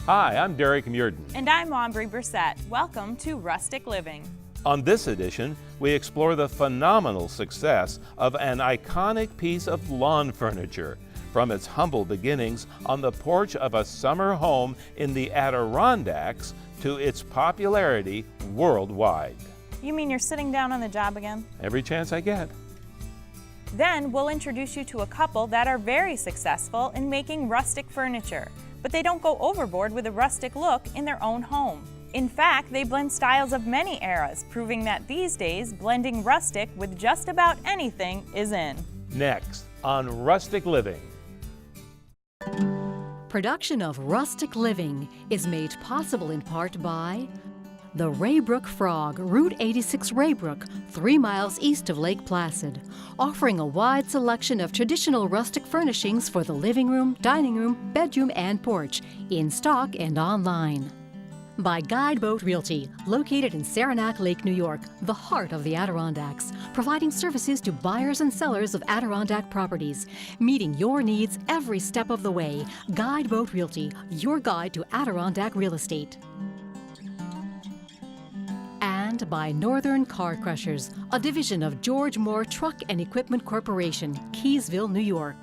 Hi, I'm Derek Muirden. And I'm Aubrey Brissett. Welcome to Rustic Living. On this edition, we explore the phenomenal success of an iconic piece of lawn furniture, from its humble beginnings on the porch of a summer home in the Adirondacks to its popularity worldwide. You mean you're sitting down on the job again? Every chance I get. Then we'll introduce you to a couple that are very successful in making rustic furniture, but they don't go overboard with a rustic look in their own home. In fact, they blend styles of many eras, proving that these days, blending rustic with just about anything is in. Next on Rustic Living. Production of Rustic Living is made possible in part by the Raybrook Frog, Route 86 Raybrook, 3 miles east of Lake Placid, offering a wide selection of traditional rustic furnishings for the living room, dining room, bedroom, and porch, in stock and online. By Guideboat Realty, located in Saranac Lake, New York, the heart of the Adirondacks, providing services to buyers and sellers of Adirondack properties, meeting your needs every step of the way. Guideboat Realty, your guide to Adirondack real estate. And by Northern Car Crushers, a division of George Moore Truck and Equipment Corporation, Keysville, New York.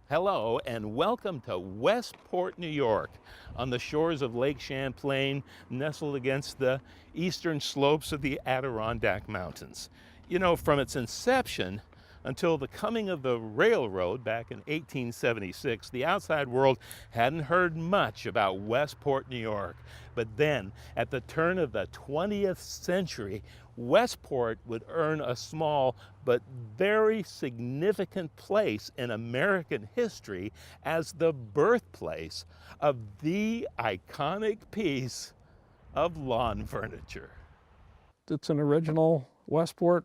Hello and welcome to Westport, New York, on the shores of Lake Champlain, nestled against the eastern slopes of the Adirondack Mountains. You know, from its inception until the coming of the railroad back in 1876, the outside world hadn't heard much about Westport, New York. But then, at the turn of the 20th century, Westport would earn a small but very significant place in American history as the birthplace of the iconic piece of lawn furniture. It's an original Westport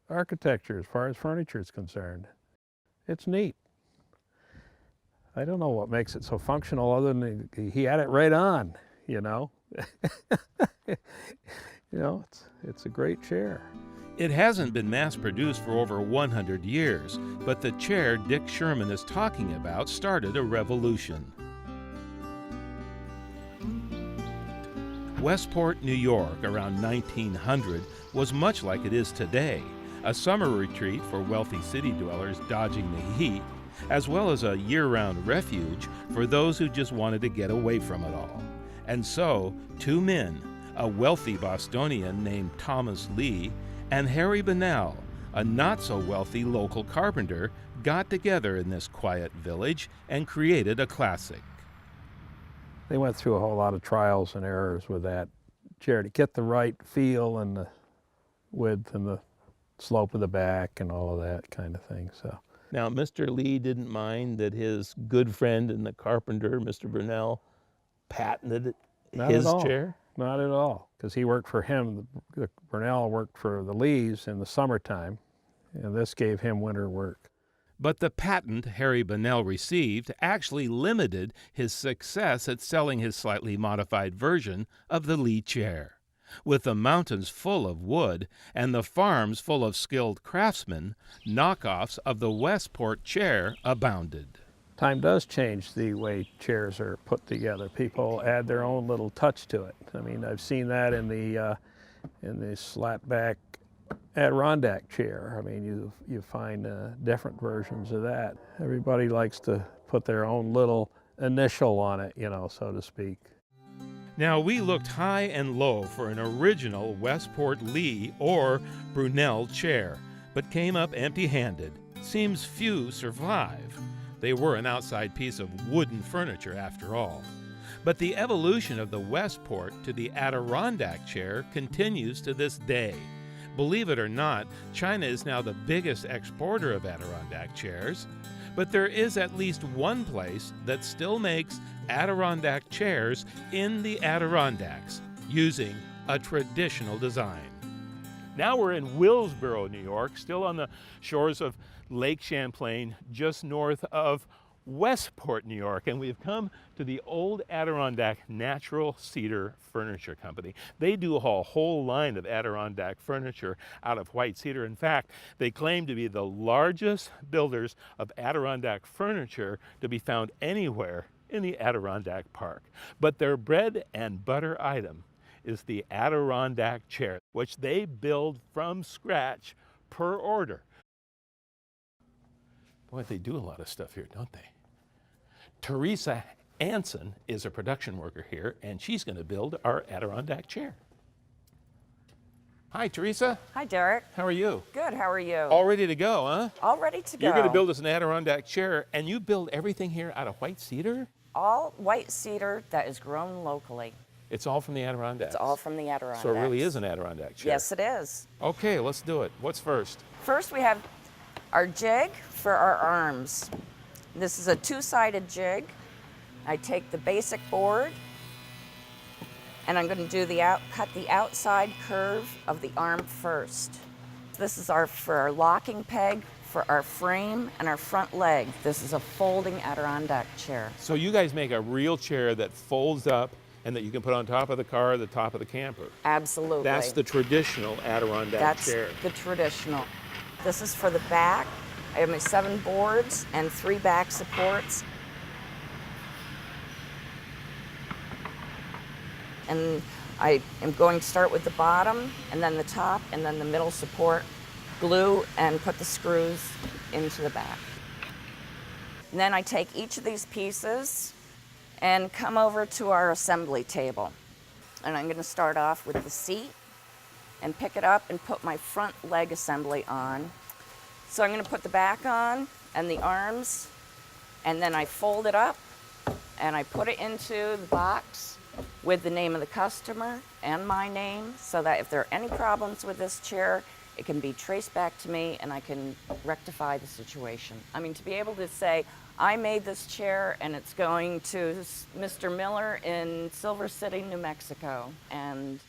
architecture as far as furniture is concerned. It's neat. I don't know what makes it so functional other than he had it right on, you know. You know, it's a great chair. It hasn't been mass-produced for over 100 years, but the chair Dick Sherman is talking about started a revolution. Westport, New York, around 1900, was much like it is today, a summer retreat for wealthy city dwellers dodging the heat, as well as a year-round refuge for those who just wanted to get away from it all. And so, two men, a wealthy Bostonian named Thomas Lee and Harry Bunnell, a not-so-wealthy local carpenter, got together in this quiet village and created a classic. They went through a whole lot of trials and errors with that chair to get the right feel and the width and the slope of the back and all of that kind of thing. So now, Mr. Lee didn't mind that his good friend and the carpenter, Mr. Bunnell, patented his chair? Not at all, because he worked for him. The Bunnell worked for the Lees in the summertime, and this gave him winter work. But the patent Harry Bunnell received actually limited his success at selling his slightly modified version of the Lee chair. With the mountains full of wood and the farms full of skilled craftsmen, knockoffs of the Westport Chair abounded. Time does change the way chairs are put together. People add their own little touch to it. I mean, I've seen that in the slat back Adirondack chair. I mean, you find different versions of that. Everybody likes to put their own little initial on it, you know, so to speak. Now, we looked high and low for an original Westport Lee or Bunnell chair, but came up empty-handed. Seems few survive. They were an outside piece of wooden furniture after all. But the evolution of the Westport to the Adirondack chair continues to this day. Believe it or not, China is now the biggest exporter of Adirondack chairs. But there is at least one place that still makes Adirondack chairs in the Adirondacks using a traditional design. Now we're in Willsboro, New York, still on the shores of Lake Champlain, just north of Westport, New York, and we've come to the Old Adirondack Natural Cedar Furniture Company. They do a whole line of Adirondack furniture out of white cedar. In fact, they claim to be the largest builders of Adirondack furniture to be found anywhere in the Adirondack Park. But their bread and butter item is the Adirondack chair, which they build from scratch per order. Boy, they do a lot of stuff here, don't they? Teresa Anson is a production worker here, and she's going to build our Adirondack chair. Hi, Teresa. Hi, Derek. How are you? Good, how are you? All ready to go, huh? All ready to go. You're going to build us an Adirondack chair, and you build everything here out of white cedar? All white cedar that is grown locally. It's all from the Adirondacks? It's all from the Adirondacks. So it really is an Adirondack chair? Yes, it is. Okay, let's do it. What's first? First, we have our jig for our arms. This is a two-sided jig. I take the basic board, and I'm going to do cut the outside curve of the arm first. This is for our locking peg, for our frame, and our front leg. This is a folding Adirondack chair. So you guys make a real chair that folds up and that you can put on top of the car or the top of the camper. Absolutely. That's the traditional Adirondack chair. That's the traditional. This is for the back. I have my 7 boards and 3 back supports. And I am going to start with the bottom, and then the top, and then the middle support, glue, and put the screws into the back. And then I take each of these pieces and come over to our assembly table. And I'm going to start off with the seat and pick it up and put my front leg assembly on. So I'm going to put the back on and the arms, and then I fold it up and I put it into the box with the name of the customer and my name, so that if there are any problems with this chair, it can be traced back to me and I can rectify the situation. I mean, to be able to say, I made this chair and it's going to Mr. Miller in Silver City, New Mexico, and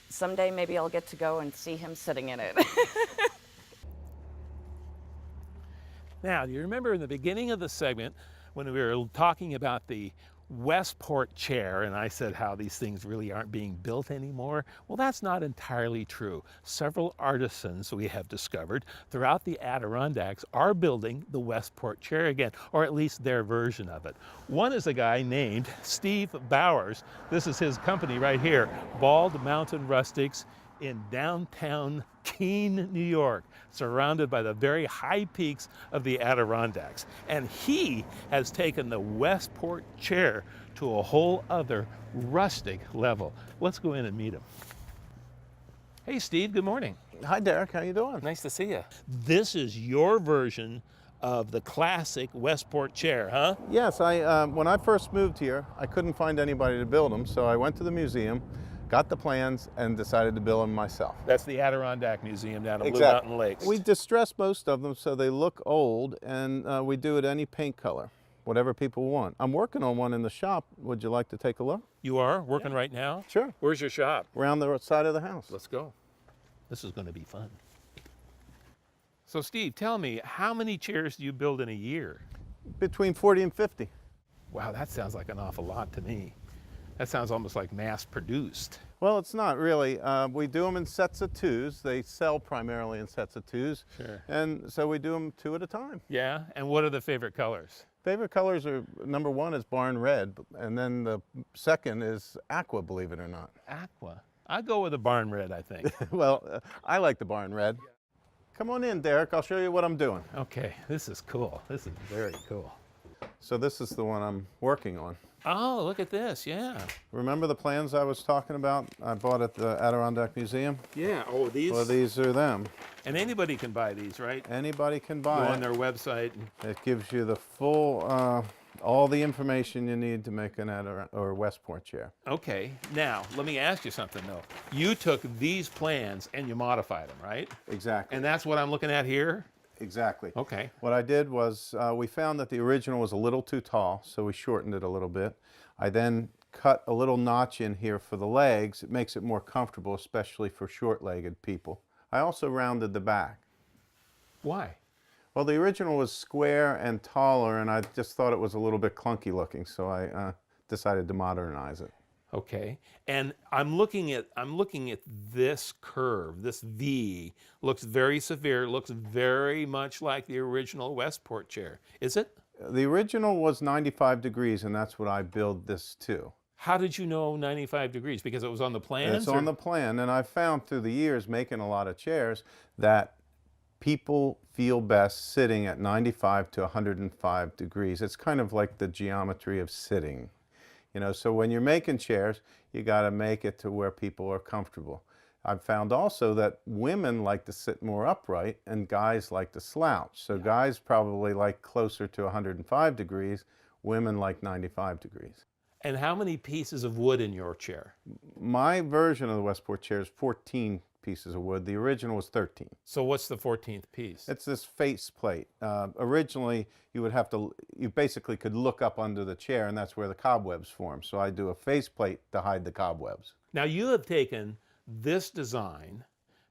someday maybe I'll get to go and see him sitting in it. Now, do you remember in the beginning of the segment when we were talking about the Westport Chair, and I said how these things really aren't being built anymore? Well, that's not entirely true. Several artisans we have discovered throughout the Adirondacks are building the Westport Chair again, or at least their version of it. One is a guy named Steve Bowers. This is his company right here, Bald Mountain Rustics, in downtown Keene, New York, surrounded by the very high peaks of the Adirondacks. And he has taken the Westport Chair to a whole other rustic level. Let's go in and meet him. Hey, Steve, good morning. Hi, Derek. How you doing? Nice to see you. This is your version of the classic Westport Chair, huh? Yes. When I first moved here, I couldn't find anybody to build them, so I went to the museum, got the plans, and decided to build them myself. That's the Adirondack Museum down at Blue Mountain Lakes. We distress most of them so they look old, and we do it any paint color, whatever people want. I'm working on one in the shop. Would you like to take a look? You are working right now? Sure. Where's your shop? Around the side of the house. Let's go. This is going to be fun. So Steve, tell me, how many chairs do you build in a year? Between 40 and 50. Wow, that sounds like an awful lot to me. That sounds almost like mass produced. Well, it's not really. We do them in sets of 2s. They sell primarily in sets of 2s. Sure. And so we do them 2 at a time. Yeah, and what are the favorite colors? Favorite colors are, number 1 is barn red, and then the second is aqua, believe it or not. Aqua. I'd go with the barn red, I think. Well, I like the barn red. Come on in, Derek. I'll show you what I'm doing. Okay, this is cool. This is very cool. So this is the one I'm working on. Oh, look at this, yeah. Remember the plans I was talking about I bought at the Adirondack Museum? Yeah, oh, these? Well, these are them. And anybody can buy these, right? Anybody can Go buy on it. their website. It gives you the full, all the information you need to make an Westport chair. Okay, now, let me ask you something, though. You took these plans and you modified them, right? Exactly. And that's what I'm looking at here? Exactly. Okay. What I did was we found that the original was a little too tall, so we shortened it a little bit. I then cut a little notch in here for the legs. It makes it more comfortable, especially for short-legged people. I also rounded the back. Why? Well, the original was square and taller, and I just thought it was a little bit clunky looking, so I decided to modernize it. Okay. And I'm looking at this curve. This V looks very severe. Looks very much like the original Westport chair. Is it? The original was 95 degrees, and that's what I built this to. How did you know 95 degrees? Because it was on the plans? It's on the plan, and I've found through the years making a lot of chairs that people feel best sitting at 95 to 105 degrees. It's kind of like the geometry of sitting. You know, so when you're making chairs, you got to make it to where people are comfortable. I've found also that women like to sit more upright and guys like to slouch. So guys probably like closer to 105 degrees, women like 95 degrees. And how many pieces of wood in your chair? My version of the Westport chair is 14 pieces of wood. The original was 13. So what's the 14th piece? It's this face plate. Originally, you basically could look up under the chair, and that's where the cobwebs form. So I do a face plate to hide the cobwebs. Now you have taken this design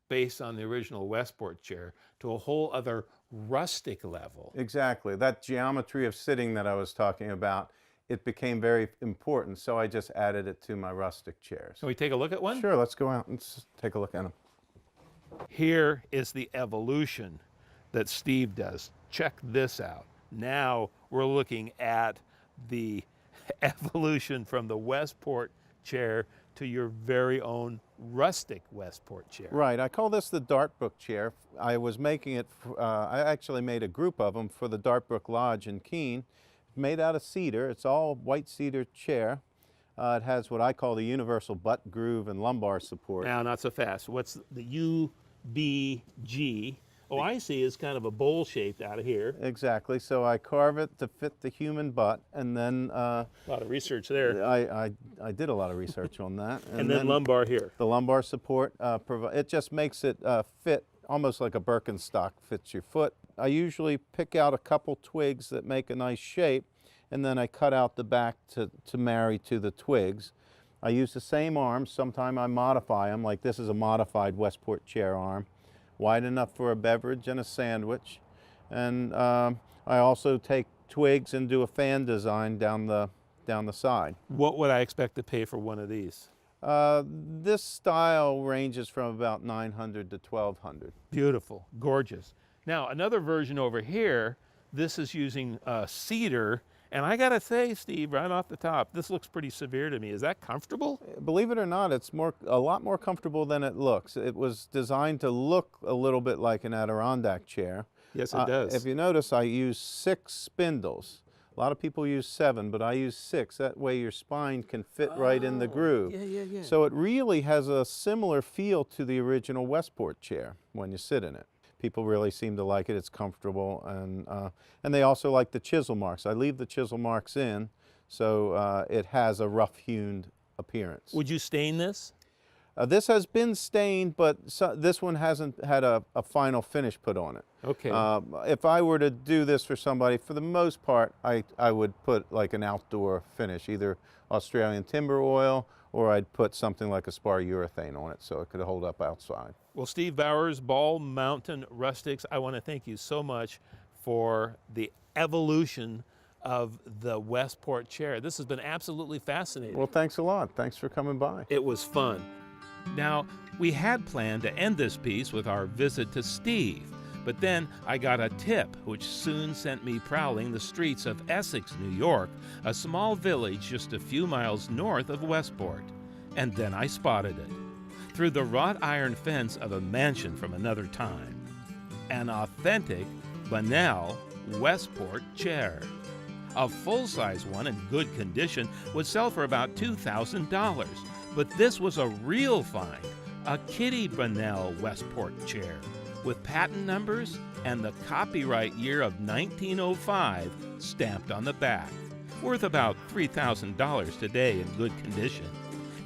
based on the original Westport chair to a whole other rustic level. Exactly. That geometry of sitting that I was talking about, it became very important, so I just added it to my rustic chairs. Can we take a look at one? Sure, let's go out and take a look at them. Here is the evolution that Steve does. Check this out. Now we're looking at the evolution from the Westport chair to your very own rustic Westport chair. Right, I call this the Dartbrook chair. I was making it, I actually made a group of them for the Dartbrook Lodge in Keene. Made out of cedar. It's all white cedar chair. It has what I call the universal butt groove and lumbar support. Now, not so fast. What's the UBG? Oh, I see. It's kind of a bowl shaped out of here. Exactly. So I carve it to fit the human butt, and then a lot of research there. I did a lot of research on that. And then lumbar here. The lumbar support, it just makes it fit almost like a Birkenstock fits your foot. I usually pick out a couple twigs that make a nice shape, and then I cut out the back to marry to the twigs. I use the same arms. Sometimes I modify them, like this is a modified Westport chair arm, wide enough for a beverage and a sandwich. And I also take twigs and do a fan design down the side. What would I expect to pay for one of these? This style ranges from about $900 to $1,200. Beautiful, gorgeous. Now, another version over here, this is using cedar, and I gotta say, Steve, right off the top, this looks pretty severe to me. Is that comfortable? Believe it or not, it's a lot more comfortable than it looks. It was designed to look a little bit like an Adirondack chair. Yes, it does. If you notice, I use 6 spindles. A lot of people use 7, but I use 6. That way your spine can fit right in the groove. Yeah. So it really has a similar feel to the original Westport chair when you sit in it. People really seem to like it. It's comfortable, and they also like the chisel marks. I leave the chisel marks in, so it has a rough-hewn appearance. Would you stain this? This has been stained, but this one hasn't had a final finish put on it. Okay. If I were to do this for somebody, for the most part, I would put like an outdoor finish, either Australian timber oil, or I'd put something like a spar urethane on it so it could hold up outside. Well, Steve Bowers, Bald Mountain Rustics, I want to thank you so much for the evolution of the Westport chair. This has been absolutely fascinating. Well, thanks a lot. Thanks for coming by. It was fun. Now, we had planned to end this piece with our visit to Steve, but then I got a tip which soon sent me prowling the streets of Essex, New York, a small village just a few miles north of Westport. And then I spotted it, through the wrought iron fence of a mansion from another time. An authentic Bunnell Westport chair. A full-size one in good condition would sell for about $2,000. But this was a real find, a Kitty Bunnell Westport chair with patent numbers and the copyright year of 1905 stamped on the back, worth about $3,000 today in good condition.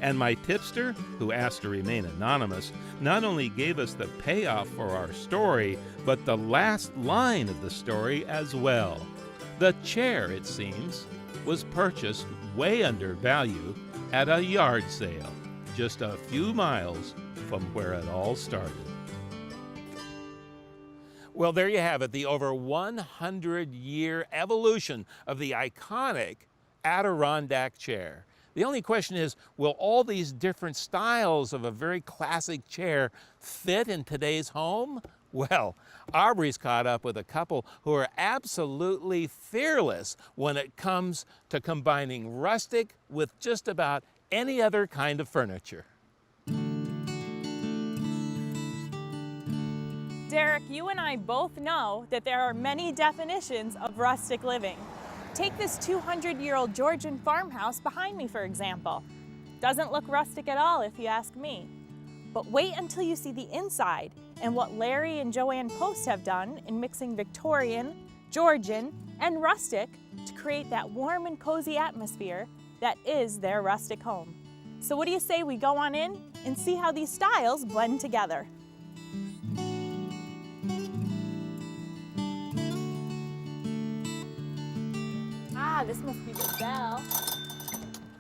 And my tipster, who asked to remain anonymous, not only gave us the payoff for our story, but the last line of the story as well. The chair, it seems, was purchased way under value at a yard sale, just a few miles from where it all started. Well, there you have it, the over 100-year evolution of the iconic Adirondack chair. The only question is, will all these different styles of a very classic chair fit in today's home? Well, Aubrey's caught up with a couple who are absolutely fearless when it comes to combining rustic with just about any other kind of furniture. Derek, you and I both know that there are many definitions of rustic living. Take this 200-year-old Georgian farmhouse behind me, for example. Doesn't look rustic at all, if you ask me. But wait until you see the inside and what Larry and Joanne Post have done in mixing Victorian, Georgian, and rustic to create that warm and cozy atmosphere that is their rustic home. So what do you say we go on in and see how these styles blend together? Ah, this must be the bell.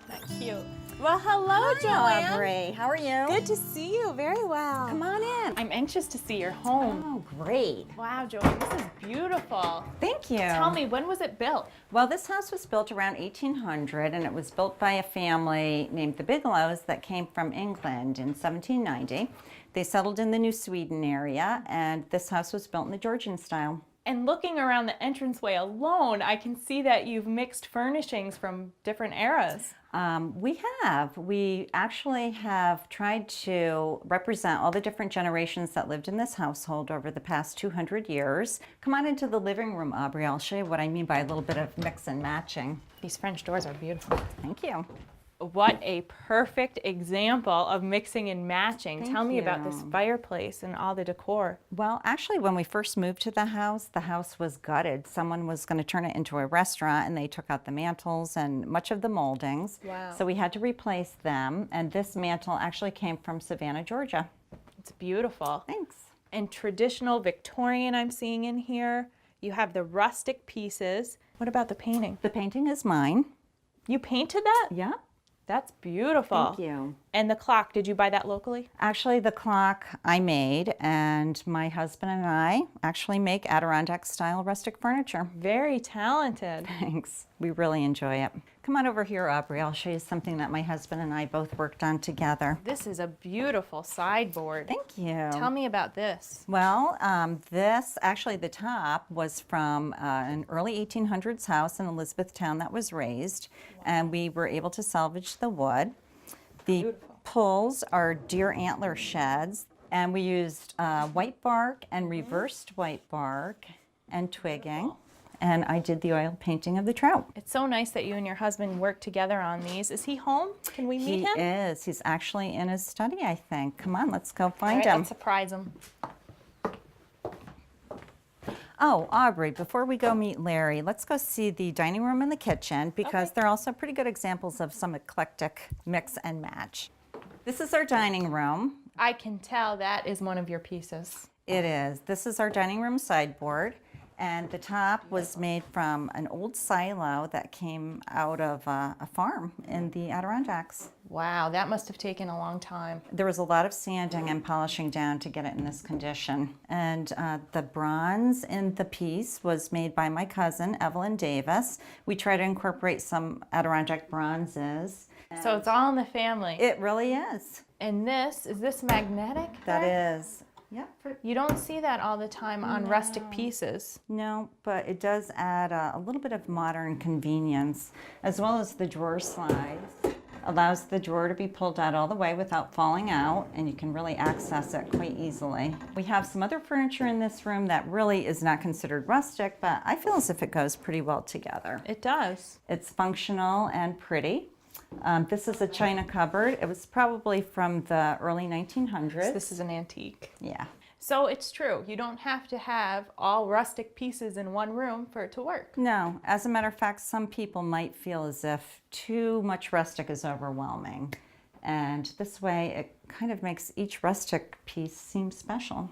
Not cute. Well, hello, Joanne. Aubrey, how are you? Good to see you. Very well. Come on in. I'm anxious to see your home. Oh, great. Wow, Joanne, this is beautiful. Thank you. Tell me, when was it built? Well, this house was built around 1800, and it was built by a family named the Biglows that came from England in 1790. They settled in the New Sweden area, and this house was built in the Georgian style. And looking around the entranceway alone, I can see that you've mixed furnishings from different eras. We actually have tried to represent all the different generations that lived in this household over the past 200 years. Come on into the living room, Aubrey. I'll show you what I mean by a little bit of mix and matching. These French doors are beautiful. Thank you. What a perfect example of mixing and matching. Thank Tell me about you. this fireplace and all the decor. Well, actually, when we first moved to the house was gutted. Someone was going to turn it into a restaurant, and they took out the mantles and much of the moldings. Wow. So we had to replace them, and this mantle actually came from Savannah, Georgia. It's beautiful. Thanks. And traditional Victorian I'm seeing in here. You have the rustic pieces. What about the painting? The painting is mine. You painted that? Yeah. That's beautiful. Thank you. And the clock, did you buy that locally? Actually, the clock I made, and my husband and I actually make Adirondack style rustic furniture. Very talented. Thanks. We really enjoy it. Come on over here, Aubrey. I'll show you something that my husband and I both worked on together. This is a beautiful sideboard. Thank you. Tell me about this. Well, the top was from an early 1800s house in Elizabethtown that was raised, and we were able to salvage the wood. The pulls are deer antler sheds, and we used white bark and reversed white bark and twigging, and I did the oil painting of the trout. It's so nice that you and your husband work together on these. Is he home? Can we meet him? He is. He's actually in his study, I think. Come on, let's go find All right, him. let's surprise him. Oh, Aubrey, before we go meet Larry, let's go see the dining room and the kitchen, because they're also pretty good examples of some eclectic mix and match. This is our dining room. I can tell that is one of your pieces. It is. This is our dining room sideboard, and the top was made from an old silo that came out of a farm in the Adirondacks. Wow, that must have taken a long time. There was a lot of sanding and polishing down to get it in this condition. And the bronze in the piece was made by my cousin, Evelyn Davis. We try to incorporate some Adirondack bronzes. So it's all in the family. It really is. And is this magnetic? That is. Yeah. You don't see that all the time on rustic pieces. No, but it does add a little bit of modern convenience, as well as the drawer slides. Allows the drawer to be pulled out all the way without falling out, and you can really access it quite easily. We have some other furniture in this room that really is not considered rustic, but I feel as if it goes pretty well together. It does. It's functional and pretty. This is a china cupboard. It was probably from the early 1900s. This is an antique. Yeah. So it's true. You don't have to have all rustic pieces in one room for it to work. No. As a matter of fact, some people might feel as if too much rustic is overwhelming. And this way it kind of makes each rustic piece seem special.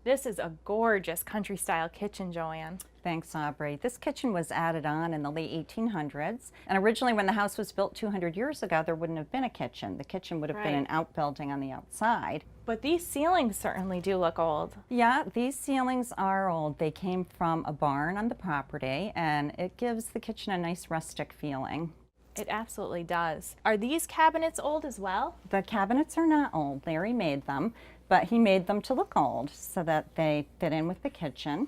This is a gorgeous country style kitchen, Joanne. Thanks, Aubrey. This kitchen was added on in the late 1800s. And originally when the house was built 200 years ago, there wouldn't have been a kitchen. The kitchen would have been an outbuilding on the outside. But these ceilings certainly do look old. Yeah, these ceilings are old. They came from a barn on the property, and it gives the kitchen a nice rustic feeling. It absolutely does. Are these cabinets old as well? The cabinets are not old. Larry made them, but he made them to look old so that they fit in with the kitchen.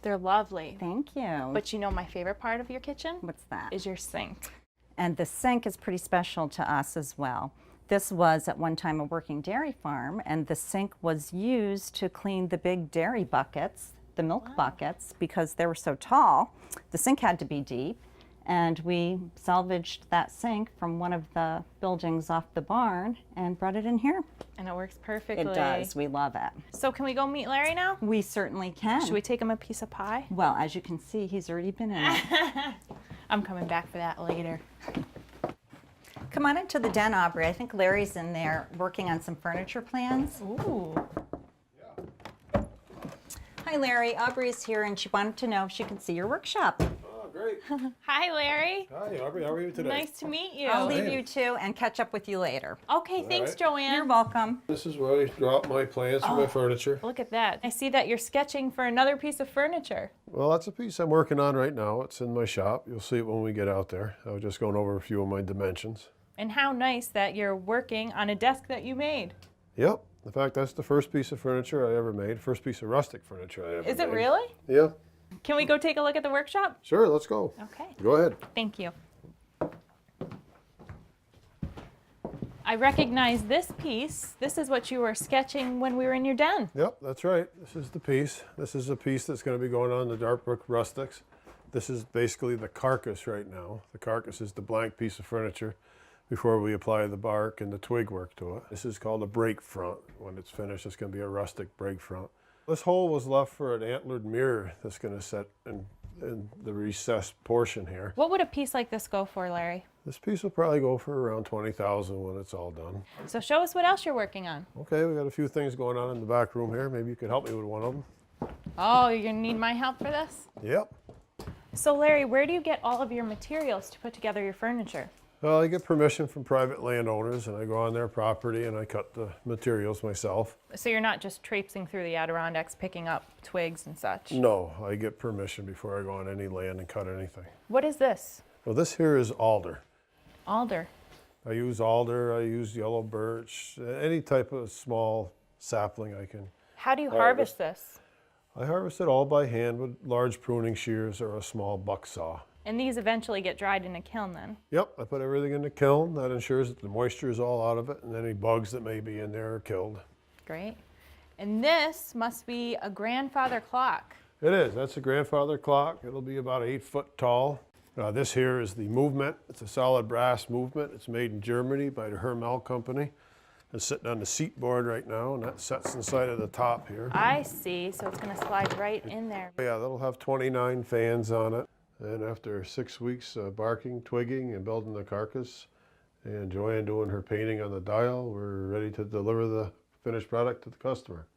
They're lovely. Thank you. But you know my favorite part of your kitchen? What's that? Is your sink. And the sink is pretty special to us as well. This was at one time a working dairy farm, and the sink was used to clean the big dairy buckets, the milk buckets, because they were so tall. The sink had to be deep, and we salvaged that sink from one of the buildings off the barn and brought it in here. And it works perfectly. It does. We love it. So can we go meet Larry now? We certainly can. Should we take him a piece of pie? Well, as you can see, he's already been in it. I'm coming back for that later. Come on into the den, Aubrey. I think Larry's in there working on some furniture plans. Ooh. Hi, Larry. Aubrey's here, and she wanted to know if she could see your workshop. Oh, great. Hi, Larry. Hi, Aubrey. How are you today? Nice to meet you. I'll leave you two and catch up with you later. Okay, thanks, right. Joanne. You're welcome. This is where I drop my plans for my furniture. Look at that. I see that you're sketching for another piece of furniture. Well, that's a piece I'm working on right now. It's in my shop. You'll see it when we get out there. I was just going over a few of my dimensions. And how nice that you're working on a desk that you made. Yep. In fact, that's the first piece of furniture I ever made. First piece of rustic furniture I ever made. Is it really? Yeah. Can we go take a look at the workshop? Sure, let's go. Okay. Go ahead. Thank you. I recognize this piece. This is what you were sketching when we were in your den. Yep, that's right. This is the piece. This is a piece that's going to be going on the Dartbrook Rustics. This is basically the carcass right now. The carcass is the blank piece of furniture before we apply the bark and the twig work to it. This is called a break front. When it's finished, it's going to be a rustic break front. This hole was left for an antlered mirror that's going to set in the recessed portion here. What would a piece like this go for, Larry? This piece will probably go for around $20,000 when it's all done. So show us what else you're working on. Okay, we got a few things going on in the back room here. Maybe you could help me with one of them. Oh, you're gonna need my help for this? Yep. So Larry, where do you get all of your materials to put together your furniture? Well, I get permission from private landowners, and I go on their property and I cut the materials myself. So you're not just traipsing through the Adirondacks picking up twigs and such? No, I get permission before I go on any land and cut anything. What is this? Well, this here is alder. Alder. I use alder, I use yellow birch, any type of small sapling I can. How do you harvest this? I harvest it all by hand with large pruning shears or a small buck saw. And these eventually get dried in a kiln then? Yep, I put everything in the kiln. That ensures that the moisture is all out of it, and any bugs that may be in there are killed. Great. And this must be a grandfather clock. It is. That's a grandfather clock. It'll be about 8 foot tall. This here is the movement. It's a solid brass movement. It's made in Germany by the Hermel company. It's sitting on the seat board right now, and that sets inside of the top here. I see, so it's gonna slide right in there. Yeah, that'll have 29 fans on it. And after 6 weeks barking, twigging, and building the carcass, and Joanne doing her painting on the dial, we're ready to deliver the finished product to the customer.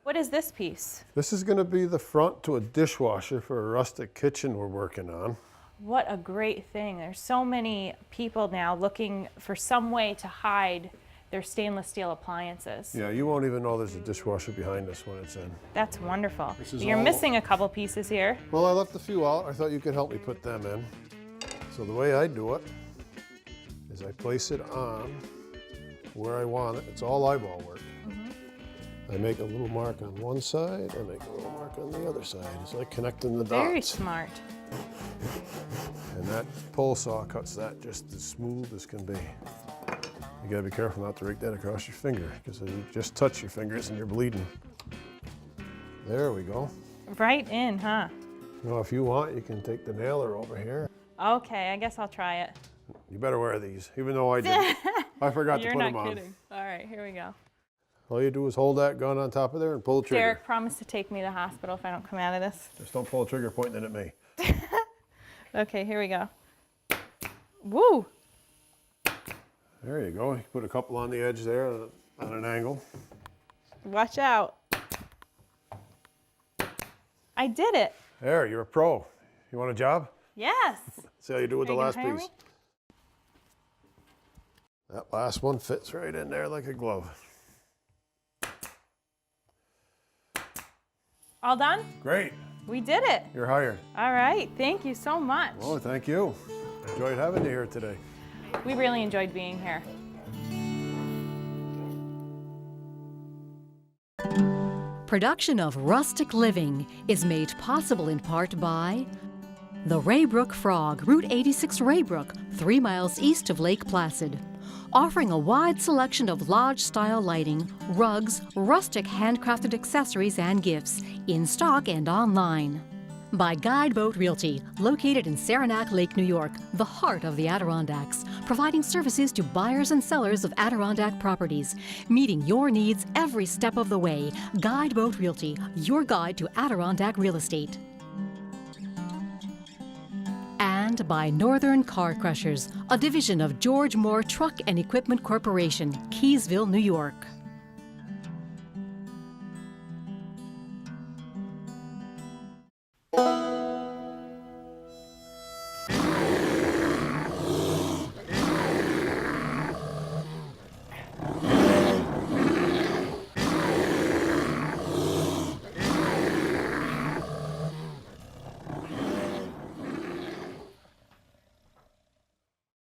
What is this piece? This is going to be the front to a dishwasher for a rustic kitchen we're working on. What a great thing. There's so many people now looking for some way to hide their stainless steel appliances. Yeah, you won't even know there's a dishwasher behind us when it's in. That's wonderful. This is You're all- missing a couple pieces here. Well, I left a few out. I thought you could help me put them in. So the way I do it is I place it on where I want it. It's all eyeball work. I make a little mark on one side, I make a little mark on the other side. It's like connecting the dots. Very smart. And that pole saw cuts that just as smooth as can be. You gotta be careful not to rake that across your finger, because you just touch your fingers and you're bleeding. There we go. Right in, huh? Now, if you want, you can take the nailer over here. Okay, I guess I'll try it. You better wear these, even though I didn't. I forgot to You're put not them on. kidding. All right, here we go. All you do is hold that gun on top of there and pull the trigger. Derek promised to take me to the hospital if I don't come out of this. Just don't pull the trigger pointing it at me. Okay, here we go. Woo! There you go. You put a couple on the edge there on an angle. Watch out. I did it. There, you're a pro. You want a job? Yes. See how you do with the Are you last gonna hire piece. me? That last one fits right in there like a glove. All done? Great. We did it. You're hired. All right. Thank you so much. Oh, thank you. Enjoyed having you here today. We really enjoyed being here. Production of Rustic Living is made possible in part by the Raybrook Frog, Route 86 Raybrook, 3 miles east of Lake Placid, offering a wide selection of lodge-style lighting, rugs, rustic handcrafted accessories and gifts, in stock and online. By Guideboat Realty, located in Saranac Lake, New York, the heart of the Adirondacks, providing services to buyers and sellers of Adirondack properties, meeting your needs every step of the way. Guideboat Realty, your guide to Adirondack real estate. And by Northern Car Crushers, a division of George Moore Truck and Equipment Corporation, Keysville, New York.